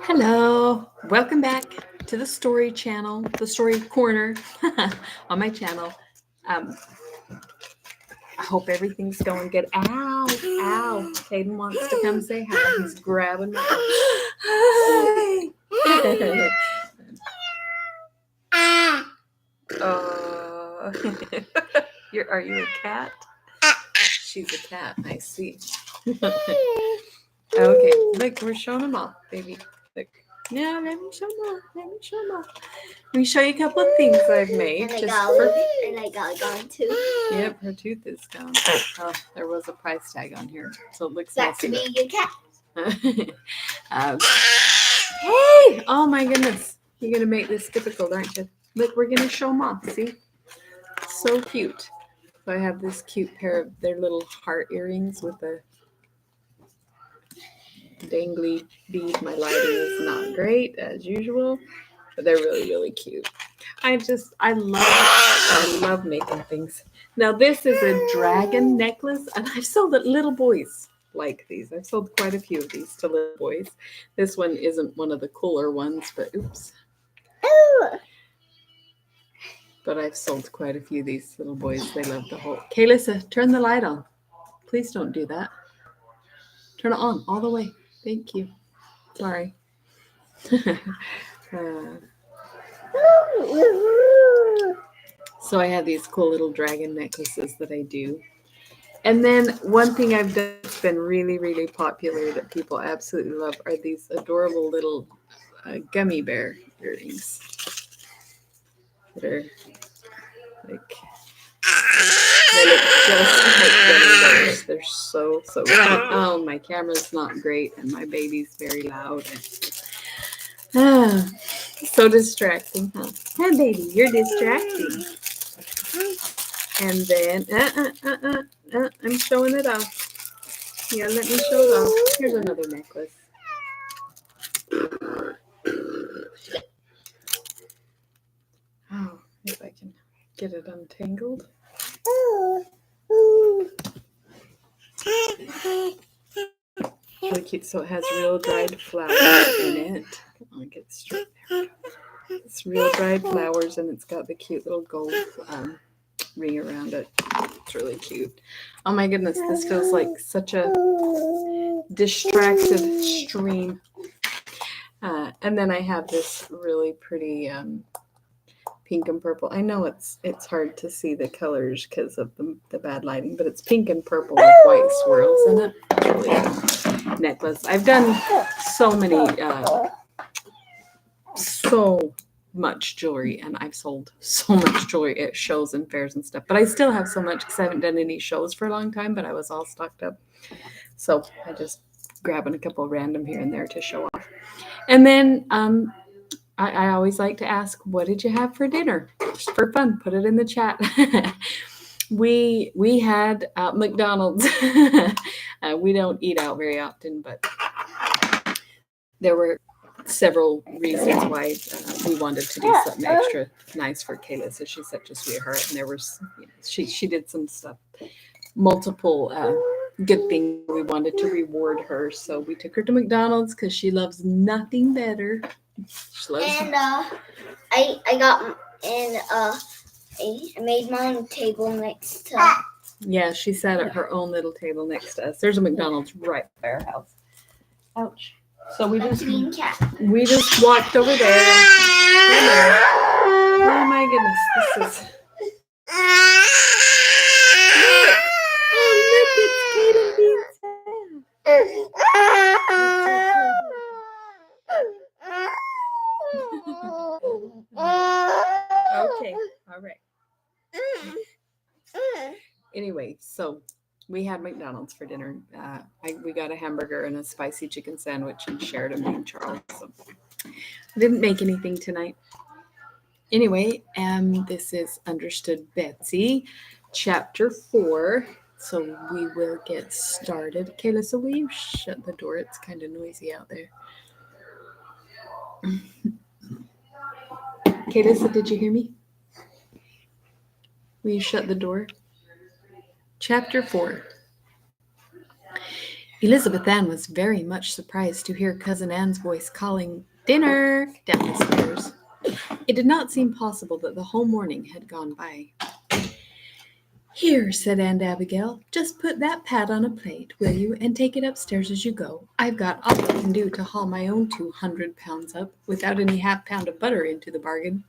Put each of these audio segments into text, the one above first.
Hello, welcome back to the story channel, the story corner on my channel. Um, I hope everything's going good. Ow, ow. Caden wants to come say hi. He's grabbing my. Oh, are you a cat? She's a cat. I see. Okay, look, we're showing them off, baby. Look. Yeah, let me show them off. Let me show you a couple of things I've made. And I got gone too. Yep, her tooth is gone. Oh, there was a price tag on here, so it looks Back to messy. being a cat. Hey! Oh my goodness. You're going to make this difficult, aren't you? Look, we're going to show them off. See? So cute. So I have this cute pair of their little heart earrings with a dangly bead. My lighting is not great as usual, but they're really, really cute. I love making things. Now this is a dragon necklace, and I've sold it. Little boys like these. I've sold quite a few of these to little boys. This one isn't one of the cooler ones, but oops. But I've sold quite a few of these little boys. They love the whole. Kaylissa, turn the light on. Please don't do that. Turn it on all the way. Thank you. Sorry. So I have these cool little dragon necklaces that I do. And then one thing I've done that's been really, really popular that people absolutely love are these adorable little gummy bear earrings that are like, they look just like gummy bears. They're so good. Oh, my camera's not great and my baby's very loud. So distracting, huh? Huh, baby, you're distracting. And then, I'm showing it off. Yeah, let me show it off. Here's another necklace. Oh, if I can get it untangled. Really cute. So it has real dried flowers in it. Come on, get it straight there. It's real dried flowers, and it's got the cute little gold ring around it. It's really cute. Oh my goodness, this feels like such a distracted stream. And then I have this really pretty pink and purple. I know it's hard to see the colors because of the bad lighting, but it's pink and purple with white swirls in it. It's really a necklace. I've done so much jewelry, and I've sold so much jewelry at shows and fairs and stuff, but I still have so much because I haven't done any shows for a long time, but I was all stocked up, so I just grabbing a couple random here and there to show off. And then I always like to ask, what did you have for dinner? Just for fun, put it in the chat. We had McDonald's. We don't eat out very often, but there were several reasons why we wanted to do something extra nice for Kayla. So she's such a sweetheart, and there was she did some stuff, multiple good things. We wanted to reward her, so we took her to McDonald's because she loves nothing better. She loves I made my own table next to. Yeah, she sat at her own little table next to us. There's a McDonald's right by our house. Ouch. So we just walked over there. Oh my goodness, this is. Look, it's Kaden being sad. Okay, all right. Anyway, so we had McDonald's for dinner. We got a hamburger and a spicy chicken sandwich and shared a bean Charles. So I didn't make anything tonight. Anyway, this is Understood Betsy, Chapter 4. So we will get started. Kayla, so will you shut the door? It's kind of noisy out there. Kayla, so did you hear me? Will you shut the door? Chapter 4. Elizabeth Ann was very much surprised to hear Cousin Anne's voice calling, "Dinner!" down the stairs. It did not seem possible that the whole morning had gone by. "Here," said Aunt Abigail, "just put that pat on a plate, will you, and take it upstairs as you go. I've got all I can do to haul my own 200 pounds up, without any half-pound of butter into the bargain."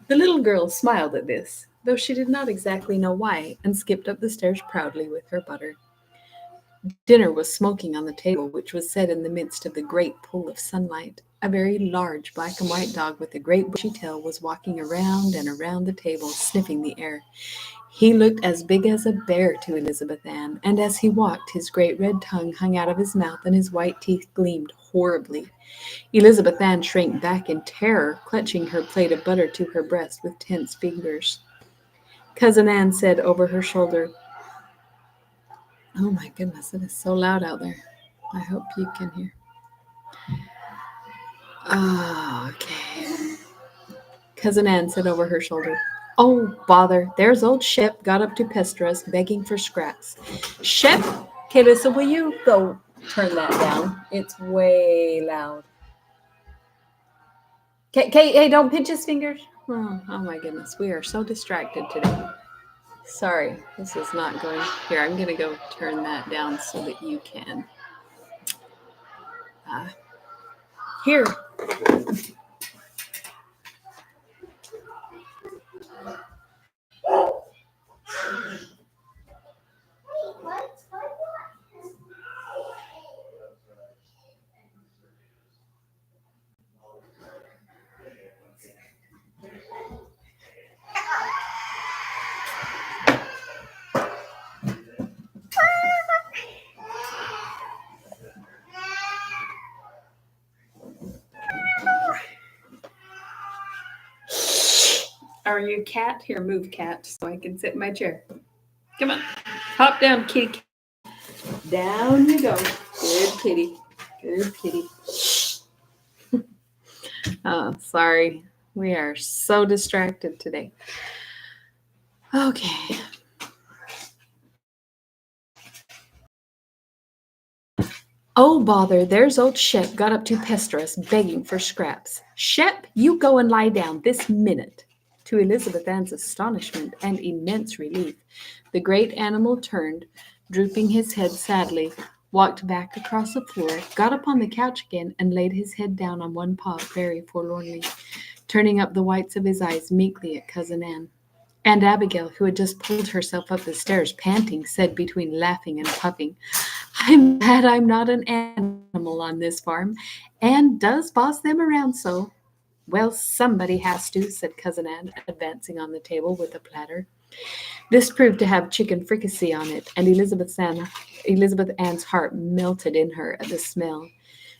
The little girl smiled at this, though she did not exactly know why, and skipped up the stairs proudly with her butter. Dinner was smoking on the table, which was set in the midst of the great pool of sunlight. A very large black and white dog with a great bushy tail was walking around and around the table, sniffing the air. He looked as big as a bear to Elizabeth Ann, and as he walked, his great red tongue hung out of his mouth and his white teeth gleamed horribly. Elizabeth Ann shrank back in terror, clutching her plate of butter to her breast with tense fingers. Cousin Ann said over her shoulder, "Oh my goodness, it is so loud out there. I hope you can hear." "Oh, okay." Cousin Ann said over her shoulder, "Oh, bother, there's old Shep got up to pester us, begging for scraps." "Shep, Calissa, will you go turn that down? It's way loud." Hey, don't pinch his fingers. Oh my goodness, we are so distracted today. Sorry, this is not going. Here, I'm going to go turn that down so that you can. Uh, Here. Are you a cat? Here, move, cat, so I can sit in my chair. Come on. Hop down, kitty. Down you go. Good kitty. Good kitty. Oh, sorry. We are so distracted today. Okay. "Oh, bother, there's old Shep got up to pester us, begging for scraps. Shep, you go and lie down this minute." To Elizabeth Ann's astonishment and immense relief, the great animal turned, drooping his head sadly, walked back across the floor, got upon the couch again, and laid his head down on one paw very forlornly, turning up the whites of his eyes meekly at Cousin Anne. Aunt Abigail, who had just pulled herself up the stairs panting, said between laughing and puffing, "I'm glad I'm not an animal on this farm. Anne does boss them around so." "Well, somebody has to," said Cousin Anne, advancing on the table with a platter. This proved to have chicken fricassee on it, and Elizabeth Ann's heart melted in her at the smell.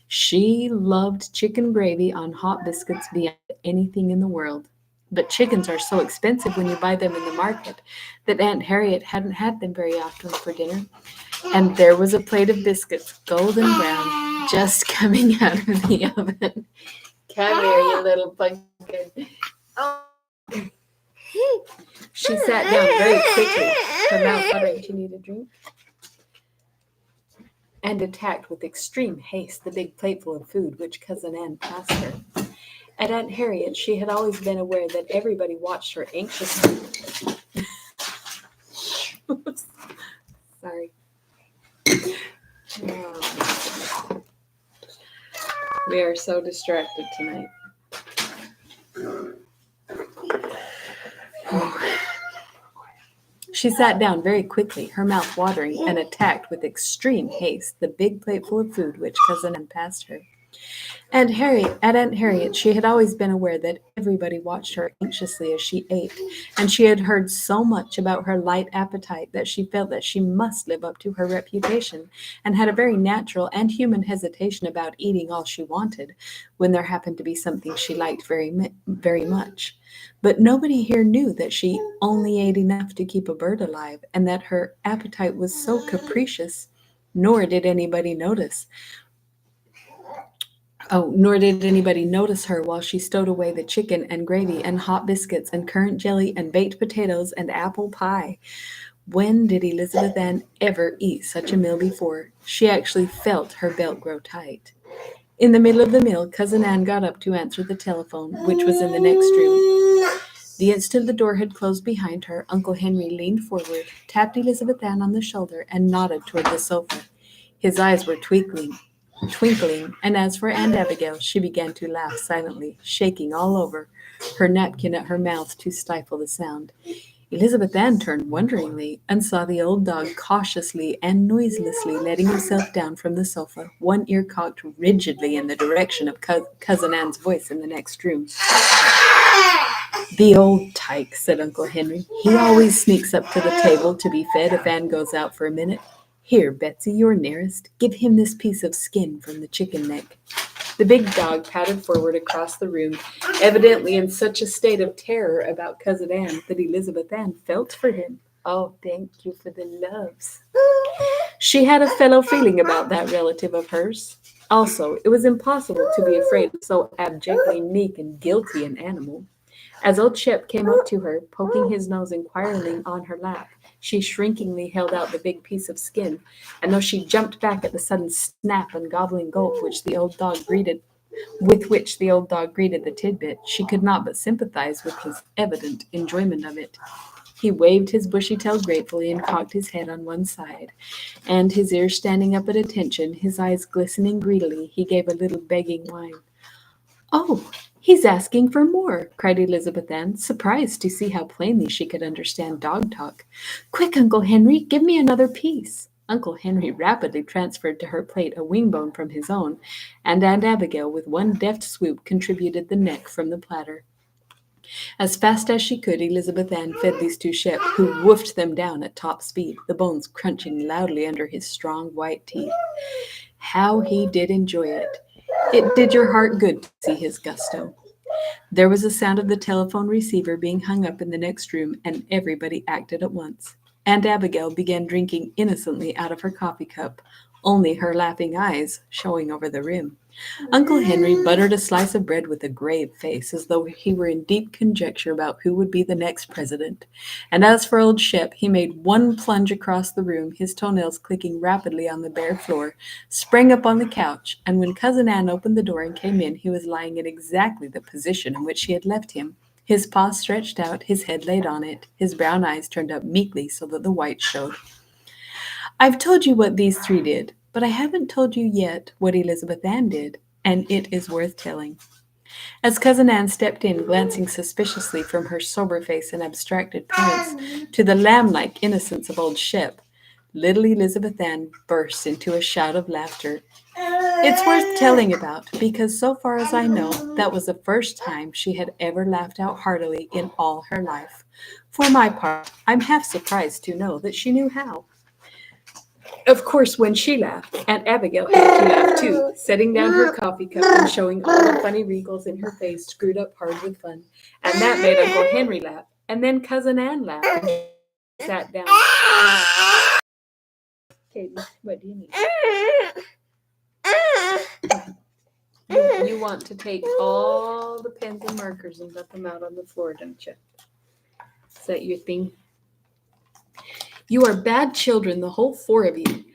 She loved chicken gravy on hot biscuits beyond anything in the world. But chickens are so expensive when you buy them in the market that Aunt Harriet hadn't had them very often for dinner. And there was a plate of biscuits, golden brown, just coming out of the oven. Come here, you little pumpkin. Oh. She sat down very quickly, her mouth watering. "Do you need a drink?" And attacked with extreme haste the big plateful of food which Cousin Anne passed her. At Aunt Harriet, she had always been aware that everybody watched her anxiously. Sorry. Oh. We are so distracted tonight. She sat down very quickly, her mouth watering, and attacked with extreme haste the big plateful of food which Cousin Anne passed her. At Aunt Harriet, she had always been aware that everybody watched her anxiously as she ate, and she had heard so much about her light appetite that she felt that she must live up to her reputation, and had a very natural and human hesitation about eating all she wanted when there happened to be something she liked very much. But nobody here knew that she only ate enough to keep a bird alive, and that her appetite was so capricious, nor did anybody notice. Nor did anybody notice her while she stowed away the chicken and gravy and hot biscuits and currant jelly and baked potatoes and apple pie. When did Elizabeth Ann ever eat such a meal before? She actually felt her belt grow tight. In the middle of the meal, Cousin Anne got up to answer the telephone, which was in the next room. The instant the door had closed behind her, Uncle Henry leaned forward, tapped Elizabeth Ann on the shoulder, and nodded toward the sofa. His eyes were twinkling, and as for Aunt Abigail, she began to laugh silently, shaking all over, her napkin at her mouth to stifle the sound. Elizabeth Ann turned wonderingly and saw the old dog cautiously and noiselessly letting himself down from the sofa, one ear cocked rigidly in the direction of Cousin Anne's voice in the next room. "The old tyke," said Uncle Henry. "He always sneaks up to the table to be fed if Anne goes out for a minute. Here, Betsy, you're nearest. Give him this piece of skin from the chicken neck." The big dog padded forward across the room, evidently in such a state of terror about Cousin Anne that Elizabeth Ann felt for him. "Oh, thank you for the loves." She had a fellow feeling about that relative of hers. Also, it was impossible to be afraid of so abjectly meek and guilty an animal. As old Shep came up to her, poking his nose inquiringly on her lap, she shrinkingly held out the big piece of skin, and though she jumped back at the sudden snap and gobbling gulp with which the old dog greeted the tidbit, she could not but sympathize with his evident enjoyment of it. He waved his bushy tail gratefully and cocked his head on one side, and his ears standing up at attention, his eyes glistening greedily, he gave a little begging whine. "Oh, he's asking for more!" cried Elizabeth Ann, surprised to see how plainly she could understand dog talk. "Quick, Uncle Henry, give me another piece." Uncle Henry rapidly transferred to her plate a wing bone from his own, and Aunt Abigail, with one deft swoop, contributed the neck from the platter. As fast as she could, Elizabeth Ann fed these to Shep, who woofed them down at top speed, the bones crunching loudly under his strong white teeth. How he did enjoy it! It did your heart good to see his gusto. There was a sound of the telephone receiver being hung up in the next room, and everybody acted at once. Aunt Abigail began drinking innocently out of her coffee cup, only her laughing eyes showing over the rim. Uncle Henry buttered a slice of bread with a grave face, as though he were in deep conjecture about who would be the next president. And as for old Shep, he made one plunge across the room, his toenails clicking rapidly on the bare floor, sprang up on the couch, and when Cousin Anne opened the door and came in, he was lying in exactly the position in which she had left him, his paws stretched out, his head laid on it, his brown eyes turned up meekly so that the whites showed. "I've told you what these three did, but I haven't told you yet what Elizabeth Ann did, and it is worth telling." As Cousin Anne stepped in, glancing suspiciously from her sober face and abstracted parents to the lamb-like innocence of old Shep, little Elizabeth Ann burst into a shout of laughter. It's worth telling about, because so far as I know, that was the first time she had ever laughed out heartily in all her life. For my part, I'm half surprised to know that she knew how. Of course, when she laughed, Aunt Abigail had to laugh too, setting down her coffee cup and showing all the funny wrinkles in her face screwed up hard with fun. And that made Uncle Henry laugh. And then Cousin Anne laughed and sat down. Katie, what do you need? You want to take all the pens and markers and let them out on the floor, don't you? Is that your thing? "You are bad children, the whole four of you."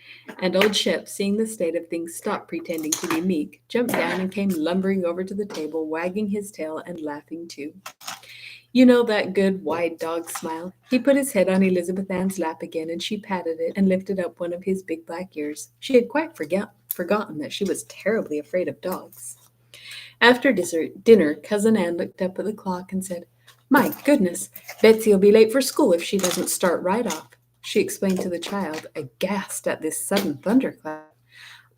And old Shep, seeing the state of things, stopped pretending to be meek, jumped down and came lumbering over to the table, wagging his tail and laughing too. You know that good wide dog smile. He put his head on Elizabeth Ann's lap again, and she patted it and lifted up one of his big black ears. She had quite forgotten that she was terribly afraid of dogs. After dinner, Cousin Anne looked up at the clock and said, "My goodness, Betsy'll be late for school if she doesn't start right off," she explained to the child, aghast at this sudden thunderclap.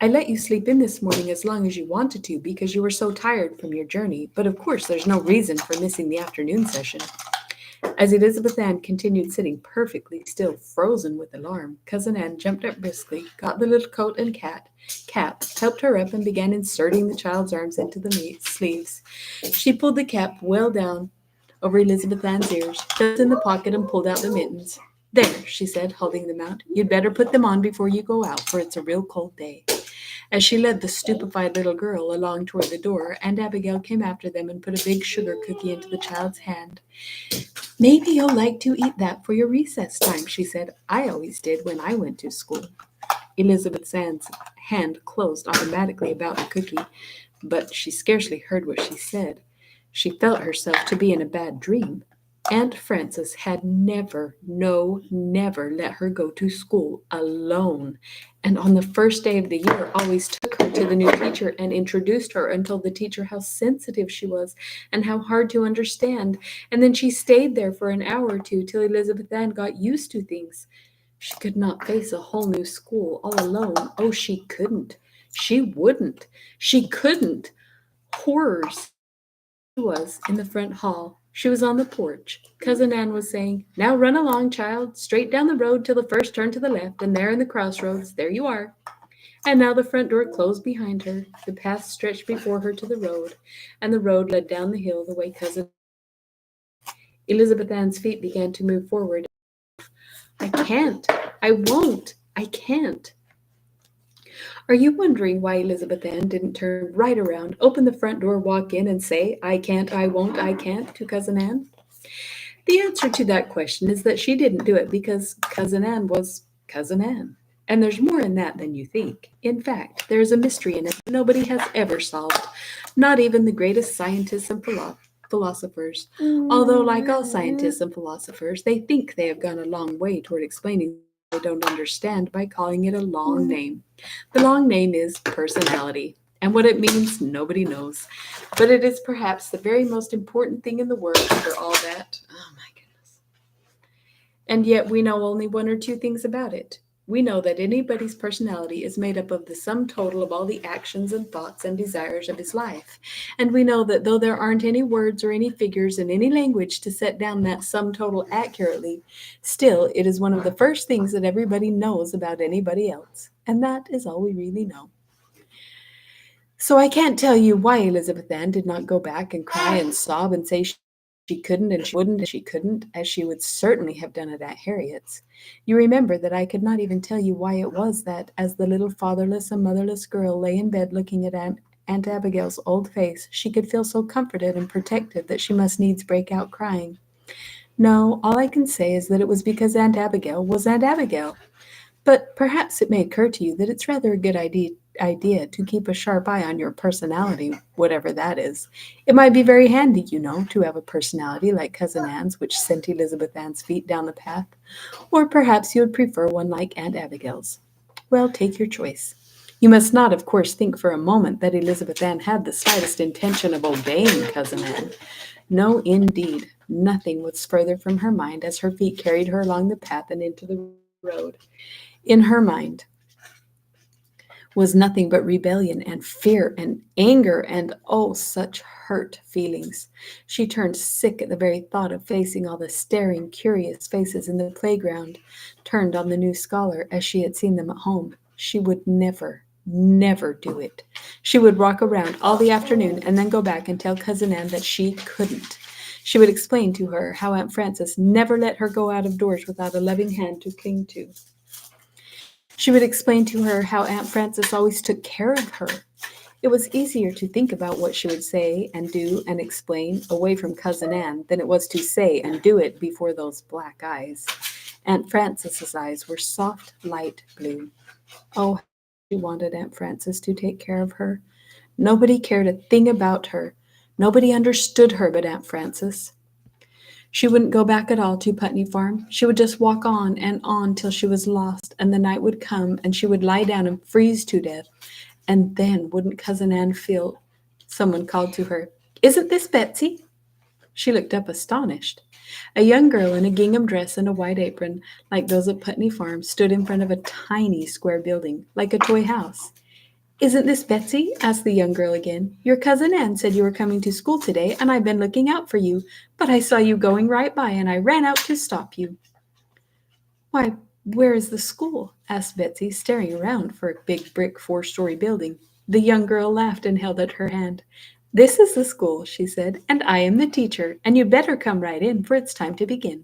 "I let you sleep in this morning as long as you wanted to because you were so tired from your journey, but of course there's no reason for missing the afternoon session." As Elizabeth Ann continued sitting perfectly still, frozen with alarm, Cousin Anne jumped up briskly, got the little coat and cap, helped her up, and began inserting the child's arms into the sleeves. She pulled the cap well down over Elizabeth Ann's ears, felt in the pocket, and pulled out the mittens. "There," she said, holding them out. "You'd better put them on before you go out, for it's a real cold day." As she led the stupefied little girl along toward the door, Aunt Abigail came after them and put a big sugar cookie into the child's hand. Maybe you'll like to eat that for your recess time, she said. I always did when I went to school. Elizabeth Ann's hand closed automatically about the cookie, but she scarcely heard what she said. She felt herself to be in a bad dream. Aunt Frances had never, no, never let her go to school alone. And on the first day of the year, always took her to the new teacher and introduced her and told the teacher how sensitive she was and how hard to understand. And then she stayed there for an hour or two till Elizabeth Ann got used to things. She could not face a whole new school all alone. Oh, she couldn't. She wouldn't. She couldn't. Horrors. She was in the front hall. She was on the porch. Cousin Ann was saying, "Now run along, child, straight down the road till the first turn to the left, and there in the crossroads, there you are." And now the front door closed behind her. The path stretched before her to the road, and the road led down the hill the way Cousin Elizabeth Ann's feet began to move forward. "I can't. I won't. I can't." Are you wondering why Elizabeth Ann didn't turn right around, open the front door, walk in, and say, "I can't, I won't, I can't" to Cousin Ann? The answer to that question is that she didn't do it because Cousin Ann was Cousin Ann. And there's more in that than you think. In fact, there is a mystery in it that nobody has ever solved, not even the greatest scientists and philosophers. Although, like all scientists and philosophers, they think they have gone a long way toward explaining they don't understand by calling it a long name. The long name is personality, and what it means nobody knows. But it is perhaps the very most important thing in the world for all that. Oh my goodness. And yet we know only one or two things about it. We know that anybody's personality is made up of the sum total of all the actions and thoughts and desires of his life. And we know that though there aren't any words or any figures in any language to set down that sum total accurately, still it is one of the first things that everybody knows about anybody else. And that is all we really know. So I can't tell you why Elizabeth Ann did not go back and cry and sob and say she couldn't and she wouldn't and she couldn't, as she would certainly have done it at Harriet's. You remember that I could not even tell you why it was that, as the little fatherless and motherless girl lay in bed looking at Aunt Abigail's old face, she could feel so comforted and protected that she must needs break out crying. No, all I can say is that it was because Aunt Abigail was Aunt Abigail. But perhaps it may occur to you that it's rather a good idea to keep a sharp eye on your personality, whatever that is. It might be very handy, you know, to have a personality like Cousin Anne's, which sent Elizabeth Ann's feet down the path. Or perhaps you would prefer one like Aunt Abigail's. Well, take your choice. You must not, of course, think for a moment that Elizabeth Ann had the slightest intention of obeying Cousin Anne. No, indeed. Nothing was further from her mind as her feet carried her along the path and into the road. In her mind was nothing but rebellion and fear and anger and oh, such hurt feelings. She turned sick at the very thought of facing all the staring, curious faces in the playground turned on the new scholar as she had seen them at home. She would never, never do it. She would walk around all the afternoon and then go back and tell Cousin Ann that she couldn't. She would explain to her how Aunt Frances never let her go out of doors without a loving hand to cling to. She would explain to her how Aunt Frances always took care of her. It was easier to think about what she would say and do and explain away from Cousin Ann than it was to say and do it before those black eyes. Aunt Frances's eyes were soft, light blue. Oh, how she wanted Aunt Frances to take care of her. Nobody cared a thing about her. Nobody understood her but Aunt Frances. She wouldn't go back at all to Putney Farm. She would just walk on till she was lost, and the night would come, and she would lie down and freeze to death. And then wouldn't Cousin Ann feel someone called to her, "Isn't this Betsy?" She looked up astonished. A young girl in a gingham dress and a white apron, like those at Putney Farm, stood in front of a tiny square building, like a toy house. "Isn't this Betsy?" asked the young girl again. "Your Cousin Ann said you were coming to school today, and I've been looking out for you, but I saw you going right by, and I ran out to stop you." "Why, where is the school?" asked Betsy, staring around for a big brick 4-story building. The young girl laughed and held out her hand. "This is the school," she said, "and I am the teacher, and you'd better come right in, for it's time to begin."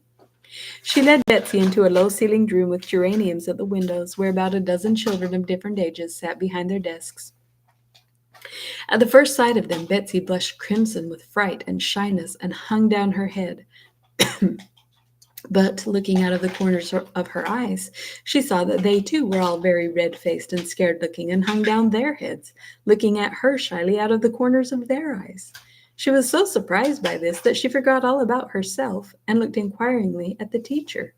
She led Betsy into a low-ceilinged room with geraniums at the windows, where about a dozen children of different ages sat behind their desks. At the first sight of them, Betsy blushed crimson with fright and shyness and hung down her head. But looking out of the corners of her eyes, she saw that they too were all very red-faced and scared-looking and hung down their heads, looking at her shyly out of the corners of their eyes. She was so surprised by this that she forgot all about herself and looked inquiringly at the teacher.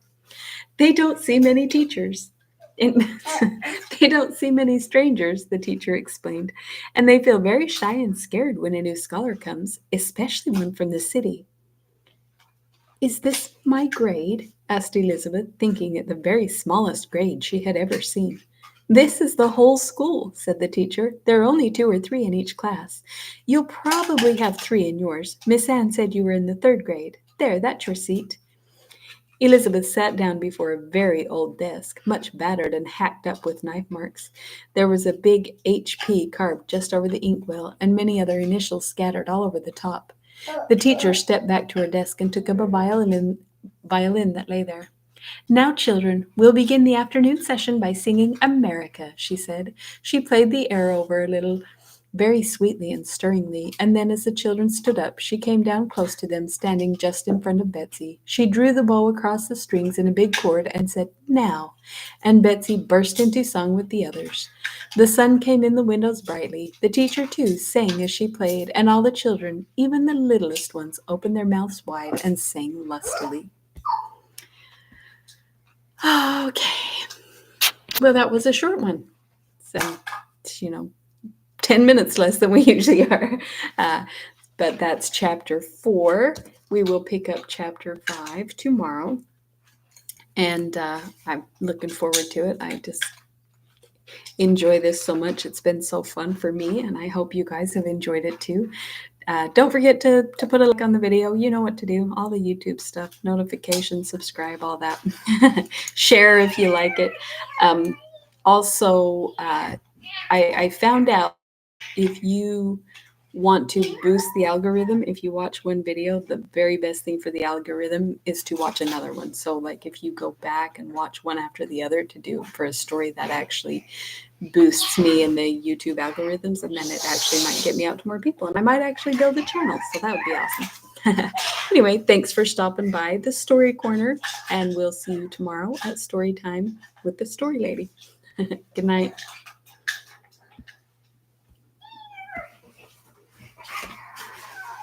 They don't see many teachers. They don't see many strangers, the teacher explained, and they feel very shy and scared when a new scholar comes, especially one from the city. Is this my grade? Asked Elizabeth, thinking it the very smallest grade she had ever seen. This is the whole school, said the teacher. There are only 2 or 3 in each class. You'll probably have 3 in yours. Miss Anne said you were in the 3rd grade. There, that's your seat. Elizabeth sat down before a very old desk, much battered and hacked up with knife marks. There was a big HP carved just over the inkwell, and many other initials scattered all over the top. The teacher stepped back to her desk and took up a violin that lay there. Now, children, we'll begin the afternoon session by singing America, she said. She played the air over a little, very sweetly and stirringly, and then as the children stood up, she came down close to them, standing just in front of Betsy. She drew the bow across the strings in a big chord and said, "Now," and Betsy burst into song with the others. The sun came in the windows brightly. The teacher, too, sang as she played, and all the children, even the littlest ones, opened their mouths wide and sang lustily. Okay. Well, that was a short one. So, 10 minutes less than we usually are. But that's chapter 4. We will pick up chapter 5 tomorrow. And I'm looking forward to it. I just enjoy this so much. It's been so fun for me, and I hope you guys have enjoyed it too. Don't forget to put a like on the video. You know what to do. All the YouTube stuff, notifications, subscribe, all that. Share if you like it. Also, I found out if you want to boost the algorithm, if you watch one video, the very best thing for the algorithm is to watch another one. So like if you go back and watch one after the other to do for a story, that actually boosts me in the YouTube algorithms, and then it actually might get me out to more people, and I might actually build a channel. So that would be awesome. Anyway, thanks for stopping by the Story Corner, and we'll see you tomorrow at story time with the Story Lady. Good night.